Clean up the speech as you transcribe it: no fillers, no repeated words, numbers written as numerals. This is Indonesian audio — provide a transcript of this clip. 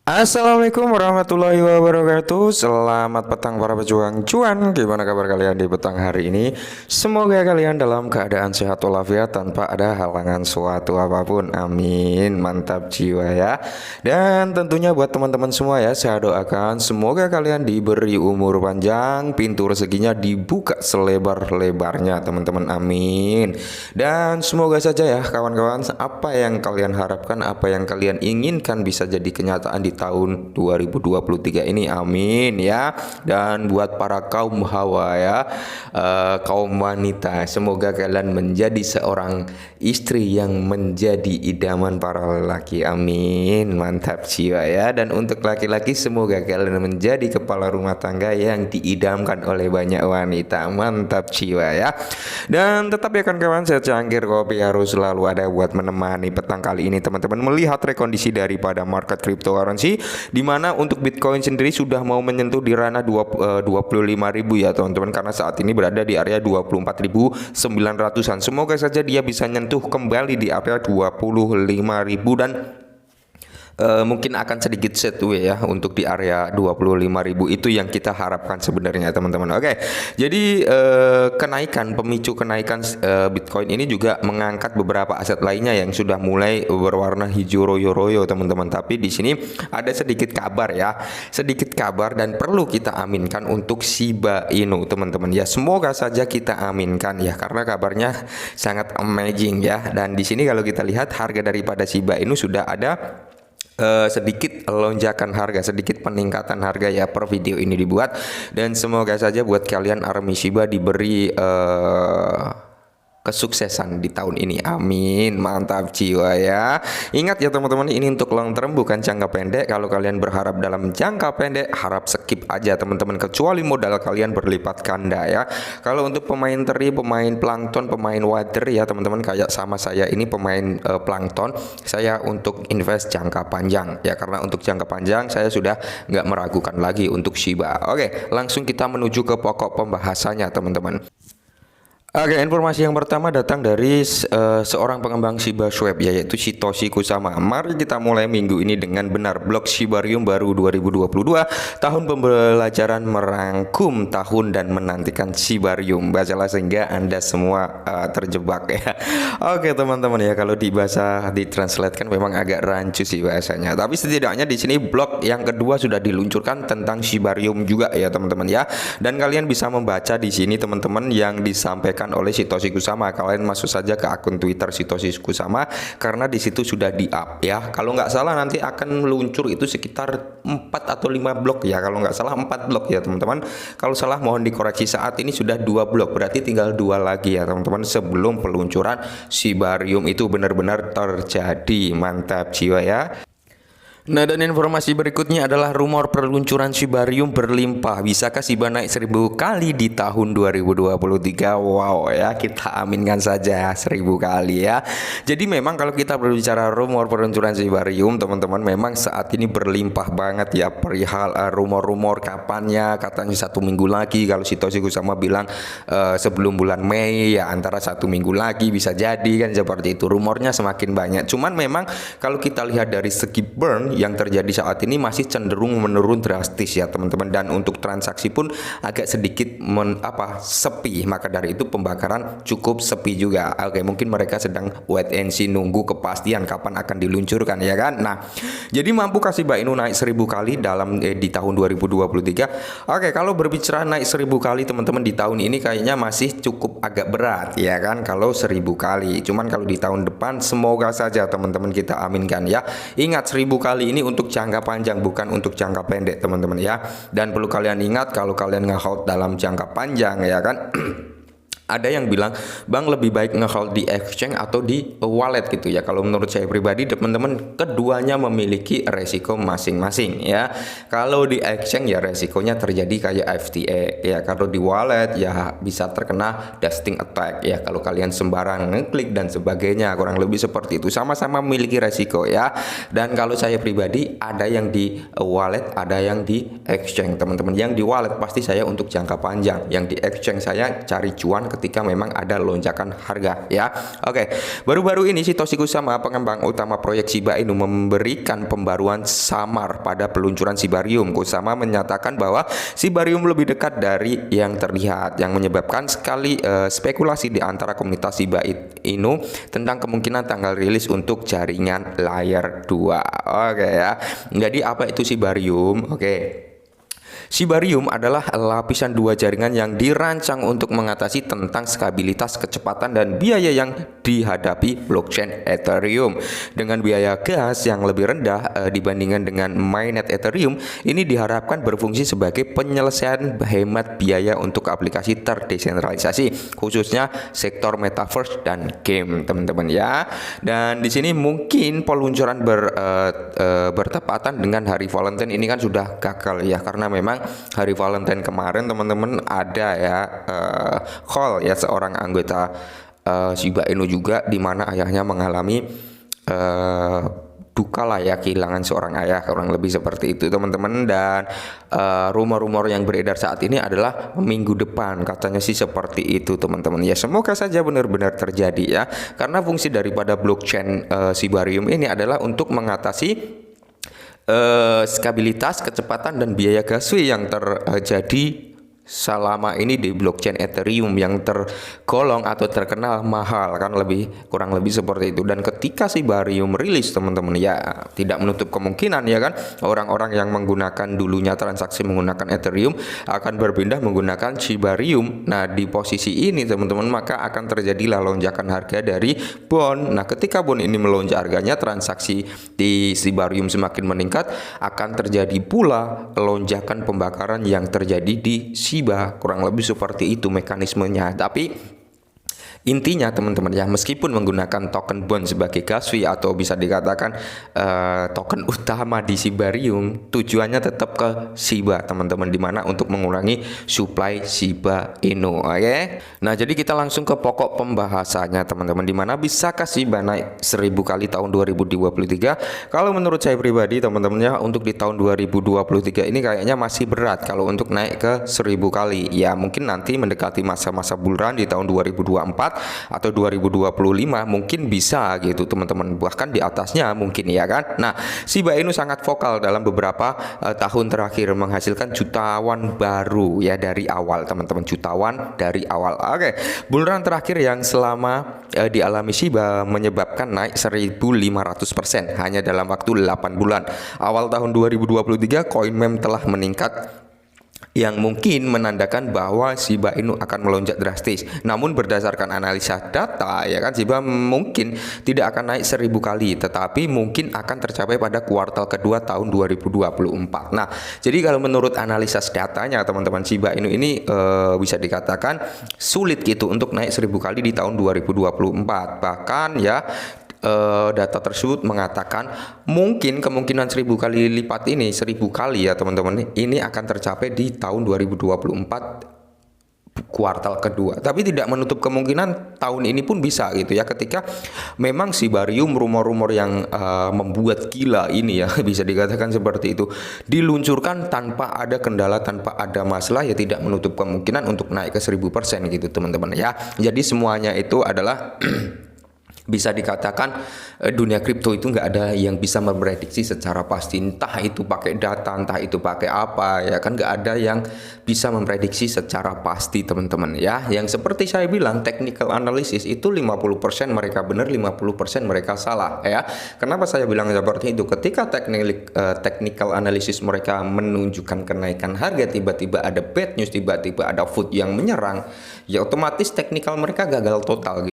Assalamualaikum warahmatullahi wabarakatuh. Selamat petang para pejuang cuan. Gimana kabar kalian di petang hari ini? Semoga kalian dalam keadaan sehat walafiat tanpa ada halangan suatu apapun. Amin. Mantap jiwa ya. Dan tentunya buat teman-teman semua ya, saya doakan semoga kalian diberi umur panjang, pintu rezekinya dibuka selebar-lebarnya teman-teman. Amin. Dan semoga saja ya kawan-kawan, apa yang kalian harapkan, apa yang kalian inginkan bisa jadi kenyataan di tahun 2023 ini, amin ya. Dan buat para kaum hawa ya, kaum wanita, semoga kalian menjadi seorang istri yang menjadi idaman para lelaki, amin. Mantap jiwa ya. Dan untuk laki-laki, semoga kalian menjadi kepala rumah tangga yang diidamkan oleh banyak wanita, mantap jiwa ya. Dan tetap ya kawan-kawan, saya cangkir kopi harus selalu ada buat menemani petang kali ini teman-teman, melihat rekondisi daripada market cryptocurrency, di mana untuk Bitcoin sendiri sudah mau menyentuh di ranah 25.000 ya teman-teman, karena saat ini berada di area 24.900-an. Semoga saja dia bisa nyentuh kembali di area 25.000 dan mungkin akan sedikit setway ya untuk di area 25.000, itu yang kita harapkan sebenarnya teman-teman. Oke, jadi pemicu kenaikan Bitcoin ini juga mengangkat beberapa aset lainnya yang sudah mulai berwarna hijau royo-royo teman-teman. Tapi di sini ada sedikit kabar ya, sedikit kabar dan perlu kita aminkan untuk Shiba Inu teman-teman ya. Semoga saja kita aminkan ya, karena kabarnya sangat amazing ya. Dan di sini kalau kita lihat harga daripada Shiba Inu sudah ada sedikit lonjakan harga, sedikit peningkatan harga ya per video ini dibuat. Dan semoga saja buat kalian army Shiba diberi kesuksesan di tahun ini, amin. Mantap jiwa ya. Ingat ya teman-teman, ini untuk long term bukan jangka pendek. Kalau kalian berharap dalam jangka pendek, harap skip aja teman-teman, kecuali modal kalian berlipat ganda ya. Kalau untuk pemain teri, pemain plankton, pemain water ya teman-teman, kayak sama saya ini pemain plankton, saya untuk invest jangka panjang ya, karena untuk jangka panjang saya sudah nggak meragukan lagi untuk Shiba. Oke, langsung kita menuju ke pokok pembahasannya teman-teman. Oke, informasi yang pertama datang dari seorang pengembang Shiba Swap yaitu Satoshi Kusama. Mari kita mulai minggu ini dengan benar. Blok Shibarium baru 2022, tahun pembelajaran merangkum tahun dan menantikan Shibarium. Bacalah sehingga Anda semua terjebak ya. Oke teman-teman ya, kalau di bahasa ditranslatekan memang agak rancu sih bahasanya. Tapi setidaknya di sini blok yang kedua sudah diluncurkan tentang Shibarium juga ya teman-teman ya. Dan kalian bisa membaca di sini teman-teman yang disampaikan oleh Satoshi Kusama. Kalian masuk saja ke akun Twitter Satoshi Kusama, karena di situ sudah di-up ya. Kalau nggak salah nanti akan meluncur itu sekitar 4 atau 5 blok ya. Kalau nggak salah 4 blok ya teman-teman. Kalau salah mohon dikoreksi, saat ini sudah 2 blok. Berarti tinggal 2 lagi ya teman-teman sebelum peluncuran Shibarium itu benar-benar terjadi. Mantap jiwa ya. Nah, dan informasi berikutnya adalah rumor peluncuran Shibarium berlimpah. Bisakah Shiba naik 1000 kali di tahun 2023? Wow ya, kita aminkan saja 1000 kali ya. Jadi memang kalau kita berbicara rumor peluncuran Shibarium teman-teman, memang saat ini berlimpah banget ya perihal rumor-rumor kapannya. Katanya 1 minggu lagi, kalau Satoshi Kusama bilang sebelum bulan Mei ya, antara 1 minggu lagi bisa jadi kan, seperti itu. Rumornya semakin banyak. Cuman memang kalau kita lihat dari segi burn yang terjadi saat ini masih cenderung menurun drastis ya teman-teman, dan untuk transaksi pun agak sedikit sepi. Maka dari itu pembakaran cukup sepi juga. Oke, mungkin mereka sedang wait and see, nunggu kepastian kapan akan diluncurkan ya kan. Nah, jadi mampu kasih Shiba Inu naik 1000 kali dalam di tahun 2023? Oke, kalau berbicara naik 1000 kali teman-teman di tahun ini kayaknya masih cukup agak berat ya kan, kalau 1000 kali. Cuman kalau di tahun depan semoga saja teman-teman kita aminkan ya. Ingat, 1000 kali ini untuk jangka panjang, bukan untuk jangka pendek teman-teman ya. Dan perlu kalian ingat, kalau kalian nge-hold dalam jangka panjang ya kan, ada yang bilang, bang lebih baik nge-hold di exchange atau di wallet gitu ya. Kalau menurut saya pribadi teman-teman, keduanya memiliki resiko masing-masing ya. Kalau di exchange ya resikonya terjadi kayak FTA ya. Kalau di wallet ya bisa terkena dusting attack ya, kalau kalian sembarang ngeklik dan sebagainya, kurang lebih seperti itu. Sama-sama memiliki resiko ya. Dan kalau saya pribadi, ada yang di wallet, ada yang di exchange teman-teman. Yang di wallet pasti saya untuk jangka panjang, yang di exchange saya cari cuan ketika memang ada lonjakan harga ya. Oke, baru-baru ini Satoshi Kusama, pengembang utama proyek Shiba Inu, memberikan pembaruan samar pada peluncuran Shibarium. Kusama menyatakan bahwa Shibarium lebih dekat dari yang terlihat, yang menyebabkan sekali spekulasi di antara komunitas Shiba Inu tentang kemungkinan tanggal rilis untuk jaringan layer 2. Oke ya. Jadi apa itu Shibarium? Oke. Shibarium adalah lapisan 2 jaringan yang dirancang untuk mengatasi tentang stabilitas, kecepatan, dan biaya yang dihadapi blockchain Ethereum. Dengan biaya gas yang lebih rendah dibandingkan dengan mainnet Ethereum, ini diharapkan berfungsi sebagai penyelesaian hemat biaya untuk aplikasi terdesentralisasi, khususnya sektor metaverse dan game, teman-teman ya. Dan di sini mungkin peluncuran bertepatan dengan hari Valentine ini kan sudah gagal ya, karena memang hari Valentine kemarin teman-teman ada ya call ya seorang anggota Shiba Inu juga, di mana ayahnya mengalami duka lah ya, kehilangan seorang ayah, kurang lebih seperti itu teman-teman. Dan rumor-rumor yang beredar saat ini adalah minggu depan katanya sih seperti itu teman-teman ya. Semoga saja benar-benar terjadi ya, karena fungsi daripada blockchain Shibarium ini adalah untuk mengatasi stabilitas, kecepatan, dan biaya gas fee yang terjadi selama ini di blockchain Ethereum yang tergolong atau terkenal mahal kan, kurang lebih seperti itu. Dan ketika Shibarium rilis teman-teman ya, tidak menutup kemungkinan ya kan, orang-orang yang menggunakan dulunya transaksi menggunakan Ethereum akan berpindah menggunakan Shibarium. Nah di posisi ini teman-teman, maka akan terjadilah lonjakan harga dari bond. Nah ketika bond ini melonjak harganya, transaksi di Shibarium semakin meningkat, akan terjadi pula lonjakan pembakaran yang terjadi di Shiba. Kurang lebih seperti itu mekanismenya. Tapi intinya teman-teman ya, meskipun menggunakan token bond sebagai gas fee atau bisa dikatakan token utama di Shibarium, tujuannya tetap ke Shiba teman-teman, dimana untuk mengurangi supply Shiba Inu. Oke. Nah jadi kita langsung ke pokok pembahasannya teman-teman, dimana bisakah Shiba naik 1000 kali tahun 2023? Kalau menurut saya pribadi teman-teman ya, untuk di tahun 2023 ini kayaknya masih berat kalau untuk naik ke 1000 kali ya. Mungkin nanti mendekati masa-masa bull run di tahun 2024 atau 2025 mungkin bisa gitu teman-teman, bahkan di atasnya mungkin ya kan. Nah Shiba Inu sangat vokal dalam beberapa tahun terakhir, menghasilkan jutawan baru ya dari awal teman-teman, jutawan dari awal. Oke, bull run terakhir yang selama dialami Shiba menyebabkan naik 1500% hanya dalam waktu 8 bulan. Awal tahun 2023 koin meme telah meningkat, yang mungkin menandakan bahwa Shiba Inu akan melonjak drastis. Namun berdasarkan analisa data ya kan, Shiba mungkin tidak akan naik 1000 kali, tetapi mungkin akan tercapai pada kuartal kedua tahun 2024. Nah jadi kalau menurut analisa datanya teman-teman, Shiba Inu ini bisa dikatakan sulit gitu untuk naik 1000 kali di tahun 2024. Bahkan ya data tersebut mengatakan mungkin kemungkinan 1000 kali lipat ini, 1000 kali ya teman-teman, ini akan tercapai di tahun 2024 kuartal kedua. Tapi tidak menutup kemungkinan tahun ini pun bisa gitu ya, ketika memang Shibarium, rumor-rumor yang membuat gila ini ya bisa dikatakan seperti itu, diluncurkan tanpa ada kendala, tanpa ada masalah, ya tidak menutup kemungkinan untuk naik ke 1000% gitu teman-teman ya. Jadi semuanya itu adalah bisa dikatakan dunia kripto itu nggak ada yang bisa memprediksi secara pasti, entah itu pakai data, entah itu pakai apa ya kan, nggak ada yang bisa memprediksi secara pasti teman-teman ya. Yang seperti saya bilang, technical analysis itu 50% mereka benar, 50% mereka salah ya. Kenapa saya bilang seperti itu? Ketika technical analysis mereka menunjukkan kenaikan harga, tiba-tiba ada bad news, tiba-tiba ada food yang menyerang, ya otomatis technical mereka gagal total